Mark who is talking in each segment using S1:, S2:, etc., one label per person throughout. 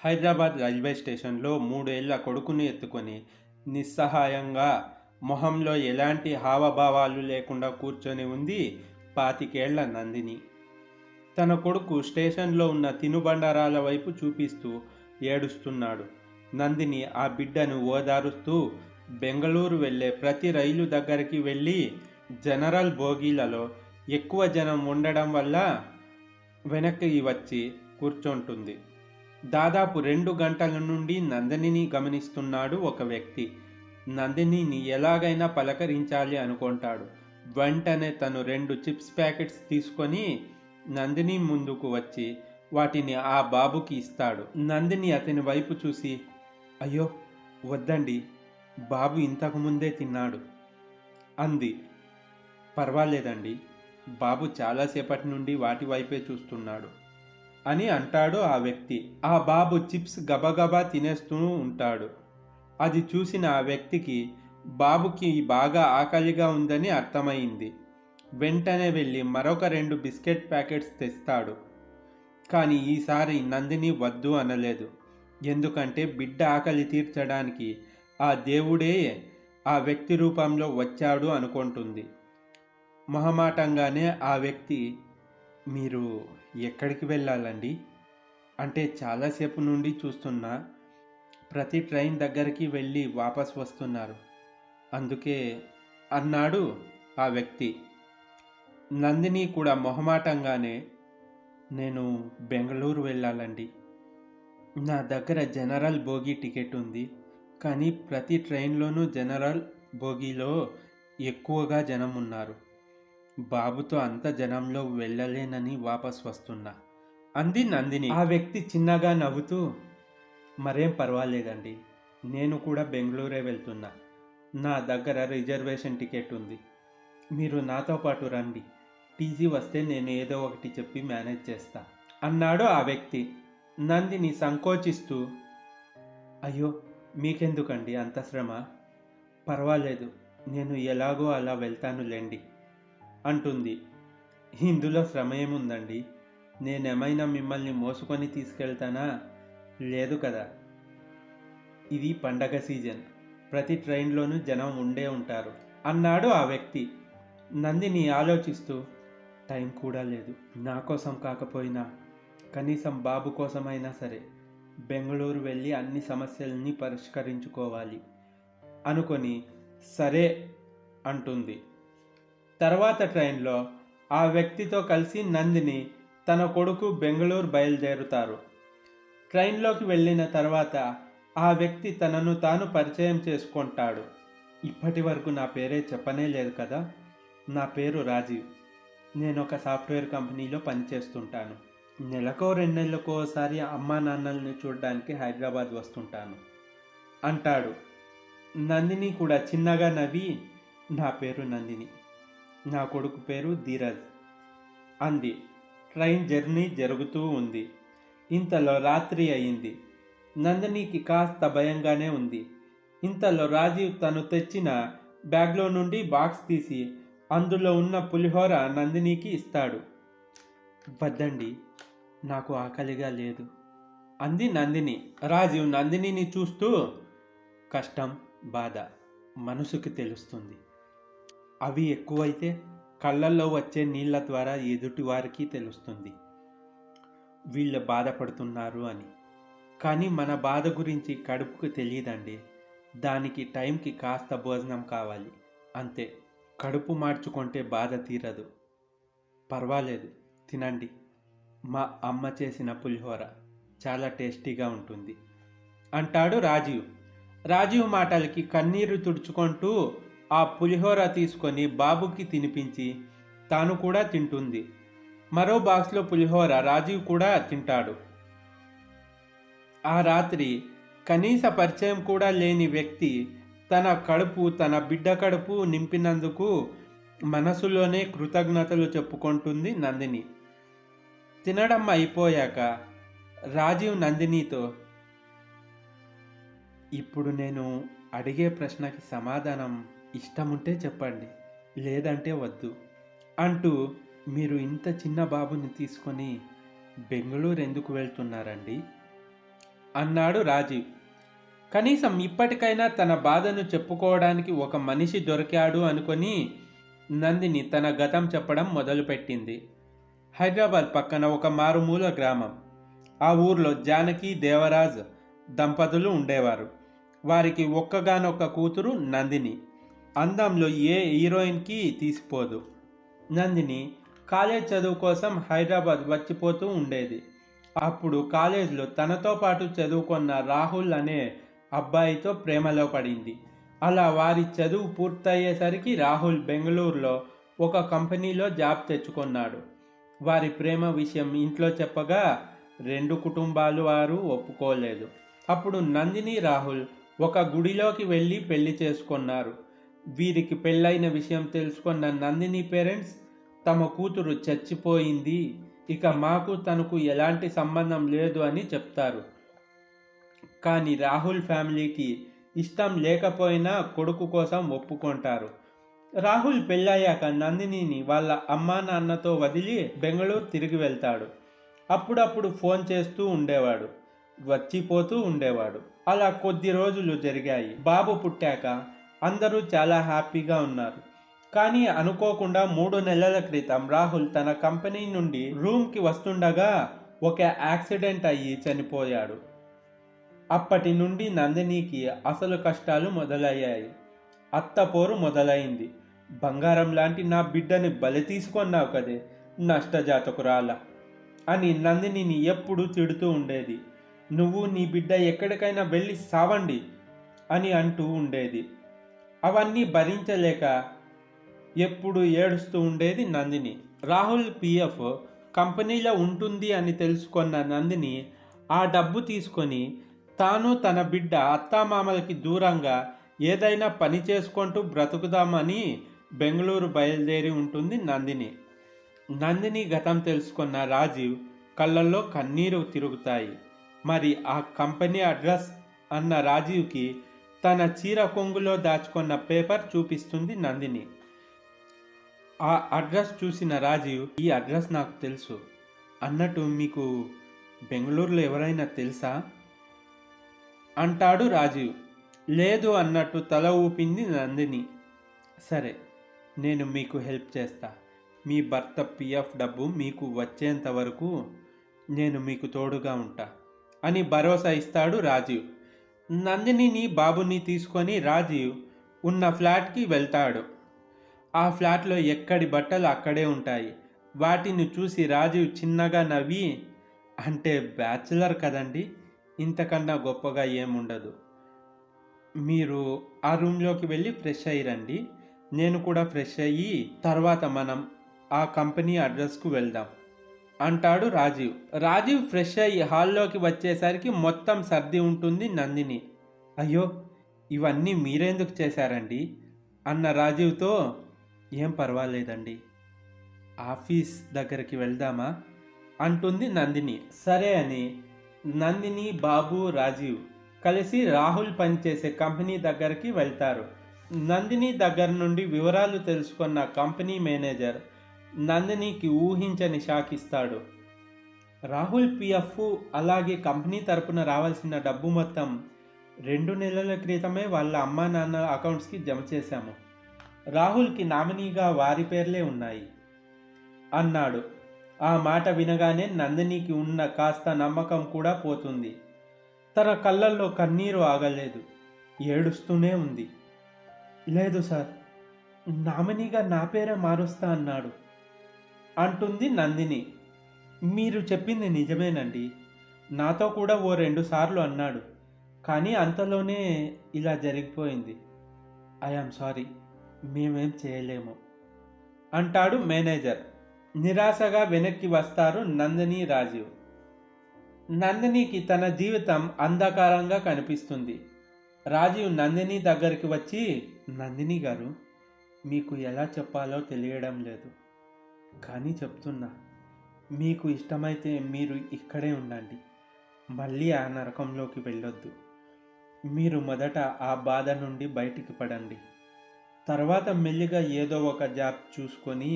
S1: Hyderabad railway స్టేషన్లో 3 ఏళ్ల కొడుకుని ఎత్తుకొని నిస్సహాయంగా మొహంలో ఎలాంటి హావభావాలు లేకుండా కూర్చొని ఉంది 25 ఏళ్ల నందిని. తన కొడుకు స్టేషన్లో ఉన్న తినుబండారాల వైపు చూపిస్తూ ఏడుస్తున్నాడు. నందిని ఆ బిడ్డను ఓదారుస్తూ బెంగళూరు వెళ్ళే ప్రతి రైలు దగ్గరికి వెళ్ళి జనరల్ బోగీలలో ఎక్కువ జనం ఉండడం వల్ల వెనక్కి వచ్చి కూర్చుంటుంది. దాదాపు 2 గంటల నుండి నందినిని గమనిస్తున్నాడు ఒక వ్యక్తి. నందినిని ఎలాగైనా పలకరించాలి అనుకుంటాడు. వెంటనే తను 2 చిప్స్ ప్యాకెట్స్ తీసుకొని నందిని ముందుకు వచ్చి వాటిని ఆ బాబుకి ఇస్తాడు. నందిని అతని వైపు చూసి, అయ్యో వద్దండి, బాబు ఇంతకు ముందే తిన్నాడు అంది. పర్వాలేదండి, బాబు చాలాసేపటి నుండి వాటి వైపే చూస్తున్నాడు అని అంటాడు ఆ వ్యక్తి. ఆ బాబు చిప్స్ గబగబా తినేస్తూ ఉంటాడు. అది చూసిన ఆ వ్యక్తికి బాబుకి బాగా ఆకలిగా ఉందని అర్థమైంది. వెంటనే వెళ్ళి మరొక 2 బిస్కెట్ ప్యాకెట్స్ తెస్తాడు. కానీ ఈసారి నందిని వద్దు అనలేదు. ఎందుకంటే బిడ్డ ఆకలి తీర్చడానికి ఆ దేవుడే ఆ వ్యక్తి రూపంలో వచ్చాడు అనుకుంటుంది. మొహమాటంగానే ఆ వ్యక్తి, మీరు ఎక్కడికి వెళ్ళాలండి అంటే చాలాసేపు నుండి చూస్తున్నా, ప్రతి ట్రైన్ దగ్గరికి వెళ్ళి వాపస్ వస్తున్నారు, అందుకే అన్నాడు ఆ వ్యక్తి. నందిని కూడా మొహమాటంగానే, నేను బెంగళూరు వెళ్ళాలండి, నా దగ్గర జనరల్ బోగీ టికెట్ ఉంది, కానీ ప్రతి ట్రైన్లోనూ జనరల్ బోగీలో ఎక్కువగా జనం ఉన్నారు, బాబుతో అంత జనంలో వెళ్ళలేనని వాపస్ వస్తున్నా అంది నందిని. ఆ వ్యక్తి చిన్నగా నవ్వుతూ, మరేం పర్వాలేదండి, నేను కూడా బెంగళూరే వెళ్తున్నా, నా దగ్గర రిజర్వేషన్ టికెట్ ఉంది, మీరు నాతో పాటు రండి, టీసీ వస్తే నేను ఏదో ఒకటి చెప్పి మేనేజ్ చేస్తా అన్నాడు ఆ వ్యక్తి. నందిని సంకోచిస్తూ, అయ్యో మీకెందుకండి అంత శ్రమ, పర్వాలేదు, నేను ఎలాగో అలా వెళ్తానులేండి అంటుంది. ఇందులో శ్రమ ఏముందండి, నేనేమైనా మిమ్మల్ని మోసుకొని తీసుకెళ్తానా, లేదు కదా, ఇది పండగ సీజన్, ప్రతి ట్రైన్లోనూ జనం ఉండే ఉంటారు అన్నాడు ఆ వ్యక్తి. నందిని ఆలోచిస్తూ, టైం కూడా లేదు, నా కోసం కాకపోయినా కనీసం బాబు కోసమైనా సరే బెంగళూరు వెళ్ళి అన్ని సమస్యల్ని పరిష్కరించుకోవాలి అనుకొని సరే అంటుంది. తర్వాత ట్రైన్లో ఆ వ్యక్తితో కలిసి నందిని తన కొడుకు బెంగళూరు బయలుదేరుతారు. ట్రైన్లోకి వెళ్ళిన తర్వాత ఆ వ్యక్తి తనను తాను పరిచయం చేసుకుంటాడు. ఇప్పటి వరకు నా పేరే చెప్పనే లేదు కదా, నా పేరు రాజీవ్, నేను ఒక సాఫ్ట్వేర్ కంపెనీలో పనిచేస్తుంటాను, నెలకో 2 నెలలకోసారి అమ్మా నాన్నల్ని చూడడానికి హైదరాబాద్ వస్తుంటాను అంటాడు. నందిని కూడా చిన్నగా నవ్వి, నా పేరు నందిని, నా కొడుకు పేరు ధీరజ్ అంది. ట్రైన్ జర్నీ జరుగుతూ ఉంది. ఇంతలో రాత్రి అయింది. నందినికి కాస్త భయంగానే ఉంది. ఇంతలో రాజీవ్ తను తెచ్చిన బ్యాగ్లో నుండి బాక్స్ తీసి అందులో ఉన్న పులిహోర నందినికి ఇస్తాడు. వద్దండి, నాకు ఆకలిగా లేదు అంది నందిని. రాజీవ్ నందినిని చూస్తూ, కష్టం బాధ మనసుకి తెలుస్తుంది, అవి ఎక్కువైతే కళ్ళల్లో వచ్చే నీళ్ల ద్వారా ఎదుటి వారికి తెలుస్తుంది వీళ్ళు బాధపడుతున్నారు అని, కానీ మన బాధ గురించి కడుపుకు తెలియదండి, దానికి టైంకి కాస్త భోజనం కావాలి అంతే, కడుపు మార్చుకుంటే బాధ తీరదు, పర్వాలేదు తినండి, మా అమ్మ చేసిన పులిహోర చాలా టేస్టీగా ఉంటుంది అంటాడు రాజీవ్. రాజీవ్ మాటలకి కన్నీరు తుడుచుకుంటూ ఆ పులిహోర తీసుకొని బాబుకి తినిపించి తాను కూడా తింటుంది. మరో బాక్స్లో పులిహోర రాజీవ్ కూడా తింటాడు. ఆ రాత్రి కనీస పరిచయం కూడా లేని వ్యక్తి తన బిడ్డ కడుపు నింపినందుకు మనసులోనే కృతజ్ఞతలు చెప్పుకుంటుంది నందిని. తినడం అయిపోయాక రాజీవ్ నందినితో, ఇప్పుడు నేను అడిగే ప్రశ్నకి సమాధానం ఇష్టముంటే చెప్పండి, లేదంటే వద్దు అంటూ, మీరు ఇంత చిన్న బాబుని తీసుకొని బెంగళూరు ఎందుకు వెళ్తున్నారండి, అన్నాడు రాజీవ్. కనీసం ఇప్పటికైనా తన బాధను చెప్పుకోవడానికి ఒక మనిషి దొరికాడు అనుకొని నందిని తన గతం చెప్పడం మొదలుపెట్టింది. హైదరాబాద్ పక్కన ఒక మారుమూల గ్రామం. ఆ ఊర్లో జానకి దేవరాజ్ దంపతులు ఉండేవారు. వారికి ఒక్కగానొక్క కూతురు నందిని. అందంలో ఏ హీరోయిన్కి తీసిపోదు. నందిని కాలేజ్ చదువు కోసం హైదరాబాద్ వచ్చిపోతూ ఉండేది. అప్పుడు కాలేజ్లో తనతో పాటు చదువుకున్న రాహుల్ అనే అబ్బాయితో ప్రేమలో పడింది. అలా వారి చదువు పూర్తయ్యేసరికి రాహుల్ బెంగళూరులో ఒక కంపెనీలో జాబ్ తెచ్చుకున్నాడు. వారి ప్రేమ విషయం ఇంట్లో చెప్పగా రెండు కుటుంబాలు వారు ఒప్పుకోలేదు. అప్పుడు నందిని రాహుల్ ఒక గుడిలోకి వెళ్ళి పెళ్లి చేసుకున్నారు. వీరికి పెళ్ళైన విషయం తెలుసుకున్న నందిని పేరెంట్స్ తమ కూతురు చచ్చిపోయింది, ఇక మాకు తనకు ఎలాంటి సంబంధం లేదు అని చెప్తారు. కానీ రాహుల్ ఫ్యామిలీకి ఇష్టం లేకపోయినా కొడుకు కోసం ఒప్పుకుంటారు. రాహుల్ పెళ్ళయ్యాక నందినిని వాళ్ళ అమ్మా నాన్నతో వదిలి బెంగళూరు తిరిగి వెళ్తాడు. అప్పుడప్పుడు ఫోన్ చేస్తూ ఉండేవాడు, వచ్చిపోతూ ఉండేవాడు. అలా కొద్ది రోజులు జరిగాయి. బాబు పుట్టాక అందరూ చాలా హ్యాపీగా ఉన్నారు. కానీ అనుకోకుండా 3 నెలల క్రితం రాహుల్ తన కంపెనీ నుండి రూమ్కి వస్తుండగా ఒక యాక్సిడెంట్ అయ్యి చనిపోయాడు. అప్పటి నుండి నందినికి అసలు కష్టాలు మొదలయ్యాయి. అత్తపోరు మొదలైంది. బంగారం లాంటి నా బిడ్డని బలి తీసుకున్నావు కదే నష్టజాతకురాల అని నందినిని ఎప్పుడూ తిడుతూ ఉండేది. నువ్వు నీ బిడ్డ ఎక్కడికైనా వెళ్ళి సావండి అని అంటూ ఉండేది. అవన్నీ భరించలేక ఎప్పుడు ఏడుస్తూ ఉండేది నందిని. రాహుల్ పిఎఫ్ కంపెనీలో ఉంటుంది అని తెలుసుకున్న నందిని ఆ డబ్బు తీసుకొని తాను తన బిడ్డ అత్తామామలకి దూరంగా ఏదైనా పని చేసుకుంటూ బ్రతుకుదామని బెంగళూరు బయలుదేరి ఉంటుంది నందిని. నందిని గతం తెలుసుకున్న రాజీవ్ కళ్ళల్లో కన్నీరు తిరుగుతాయి. మరి ఆ కంపెనీ అడ్రస్ అన్న రాజీవ్కి తన చీర కొంగులో దాచుకున్న పేపర్ చూపిస్తుంది నందిని. ఆ అడ్రస్ చూసిన రాజీవ్, ఈ అడ్రస్ నాకు తెలుసు అన్నట్టు మీకు బెంగళూరులో ఎవరైనా తెలుసా అంటాడు రాజీవ్. లేదు అన్నట్టు తల ఊపింది నందిని. సరే, నేను మీకు హెల్ప్ చేస్తా. మీ భర్త పిఎఫ్ డబ్బు మీకు వచ్చేంత వరకు నేను మీకు తోడుగా ఉంటా అని భరోసా ఇస్తాడు రాజీవ్. నందినిని బాబుని తీసుకొని రాజీవ్ ఉన్న ఫ్లాట్కి వెళ్తాడు. ఆ ఫ్లాట్లో ఎక్కడి బట్టలు అక్కడే ఉంటాయి. వాటిని చూసి రాజీవ్ చిన్నగా నవ్వి, అంటే బ్యాచులర్ కదండి, ఇంతకన్నా గొప్పగా ఏముండదు. మీరు ఆ రూమ్లోకి వెళ్ళి ఫ్రెష్ అయ్యిరండి, నేను కూడా ఫ్రెష్ అయ్యి తర్వాత మనం ఆ కంపెనీ అడ్రస్కు వెళ్దాం అంటాడు రాజీవ్. రాజీవ్ ఫ్రెష్ అయ్యి హాల్లోకి వచ్చేసరికి మొత్తం సర్ది ఉంటుంది నందిని. అయ్యో, ఇవన్నీ మీరెందుకు చేశారండి అన్న రాజీవ్తో, ఏం పర్వాలేదండి, ఆఫీస్ దగ్గరికి వెళ్దామా అంటుంది నందిని. సరే అని నందిని, బాబు, రాజీవ్ కలిసి రాహుల్ పనిచేసే కంపెనీ దగ్గరికి వెళ్తారు. నందిని దగ్గర నుండి వివరాలు తెలుసుకున్న కంపెనీ మేనేజర్ నందినికి ఊహించని షాక్ ఇస్తాడు. రాహుల్ పిఎఫ్ అలాగే కంపెనీ తరపున రావాల్సిన డబ్బు మొత్తం 2 నెలల క్రితమే వాళ్ళ అమ్మా నాన్న అకౌంట్స్కి జమ చేశాము. రాహుల్కి నామినీగా వారి పేర్లే ఉన్నాయి అన్నాడు. ఆ మాట వినగానే నందినికి ఉన్న కాస్త నమ్మకం కూడా పోతుంది. తన కళ్ళల్లో కన్నీరు ఆగలేదు, ఏడుస్తూనే ఉంది. లేదు సార్, నామినీగా నా పేరే మారుస్తా అన్నాడు అంటుంది నందిని. మీరు చెప్పింది నిజమేనండి, నాతో కూడా ఓ 2 సార్లు అన్నాడు, కానీ అంతలోనే ఇలా జరిగిపోయింది. ఐఆమ్ సారీ, మేమేం చేయలేము అంటాడు మేనేజర్. నిరాశగా వెనక్కి వస్తారు నందిని, రాజీవ్. నందినికి తన జీవితం అంధకారంగా కనిపిస్తుంది. రాజీవ్ నందిని దగ్గరికి వచ్చి, నందిని గారు, మీకు ఎలా చెప్పాలో తెలియడం లేదు, కానీ చెప్తున్నా, మీకు ఇష్టమైతే మీరు ఇక్కడే ఉండండి, మళ్ళీ ఆ నరకంలోకి వెళ్ళొద్దు. మీరు మొదట ఆ బాధ నుండి బయటికి పడండి, తర్వాత మెల్లిగా ఏదో ఒక జాబ్ చూసుకొని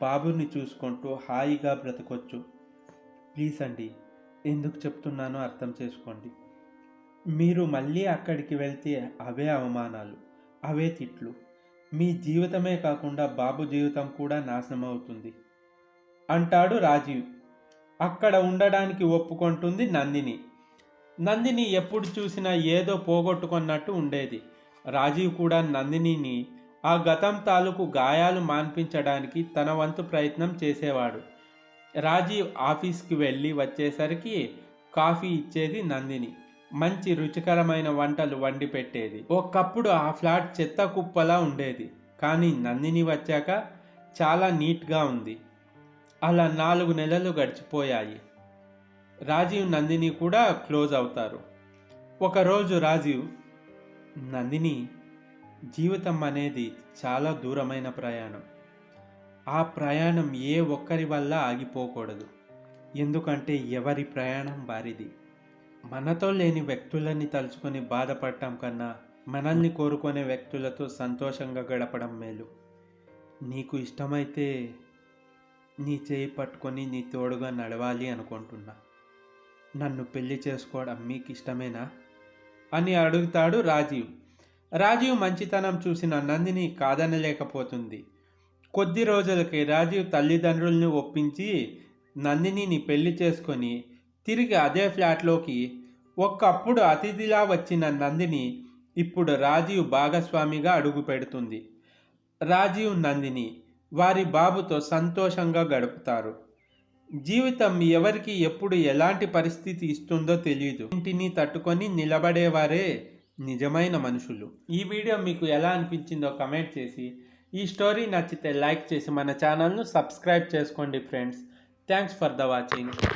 S1: బాబుని చూసుకుంటూ హాయిగా బ్రతకొచ్చు. ప్లీజ్ అండి, ఎందుకు చెప్తున్నానో అర్థం చేసుకోండి. మీరు మళ్ళీ అక్కడికి వెళ్తే అవే అవమానాలు, అవే తిట్లు. మీ జీవితమే కాకుండా బాబు జీవితం కూడా నాశనం అవుతుంది అంటాడు రాజీవ్. అక్కడ ఉండడానికి ఒప్పుకుంటుంది నందిని. నందిని ఎప్పుడు చూసినా ఏదో పోగొట్టుకున్నట్టు ఉండేది. రాజీవ్ కూడా నందినిని ఆ గతం తాలూకు గాయాలు మాన్పించడానికి తన వంతు ప్రయత్నం చేసేవాడు. రాజీవ్ ఆఫీస్కి వెళ్ళి వచ్చేసరికి కాఫీ ఇచ్చేది నందిని. మంచి రుచికరమైన వంటలు వండి పెట్టేది. ఒకప్పుడు ఆ ఫ్లాట్ చెత్త కుప్పలా ఉండేది, కానీ నందిని వచ్చాక చాలా నీట్గా ఉంది. అలా 4 నెలలు గడిచిపోయాయి. రాజీవ్ నందిని కూడా క్లోజ్ అవుతారు. ఒకరోజు రాజీవ్, నందిని, జీవితం అనేది చాలా దూరమైన ప్రయాణం. ఆ ప్రయాణం ఏ ఒక్కరి వల్ల ఆగిపోకూడదు. ఎందుకంటే ఎవరి ప్రయాణం వారిది. మనతో లేని వ్యక్తులని తలుచుకొని బాధపడటం కన్నా మనల్ని కోరుకునే వ్యక్తులతో సంతోషంగా గడపడం మేలు. నీకు ఇష్టమైతే నీ చేయి పట్టుకొని నీ తోడుగా నడవాలి అనుకుంటున్నా. నన్ను పెళ్లి చేసుకోవడం మీకు ఇష్టమేనా అని అడుగుతాడు రాజీవ్. రాజీవ్ మంచితనం చూసిన నందిని కాదనలేకపోతుంది. కొద్ది రోజులకి రాజీవ్ తల్లిదండ్రుల్ని ఒప్పించి నందినిని పెళ్లి చేసుకొని తిరిగి అదే ఫ్లాట్లోకి, ఒకప్పుడు అతిథిలా వచ్చిన నందిని ఇప్పుడు రాజీవ్ భాగస్వామిగా అడుగు పెడుతుంది. రాజీవ్, నందిని వారి బాబుతో సంతోషంగా గడుపుతారు. జీవితం ఎవరికి ఎప్పుడు ఎలాంటి పరిస్థితి ఇస్తుందో తెలియదు. ఇంటిని తట్టుకొని నిలబడేవారే నిజమైన మనుషులు. ఈ వీడియో మీకు ఎలా అనిపించిందో కమెంట్ చేసి, ఈ స్టోరీ నచ్చితే లైక్ చేసి మన ఛానల్ను సబ్స్క్రైబ్ చేసుకోండి friends. Thanks for the watching.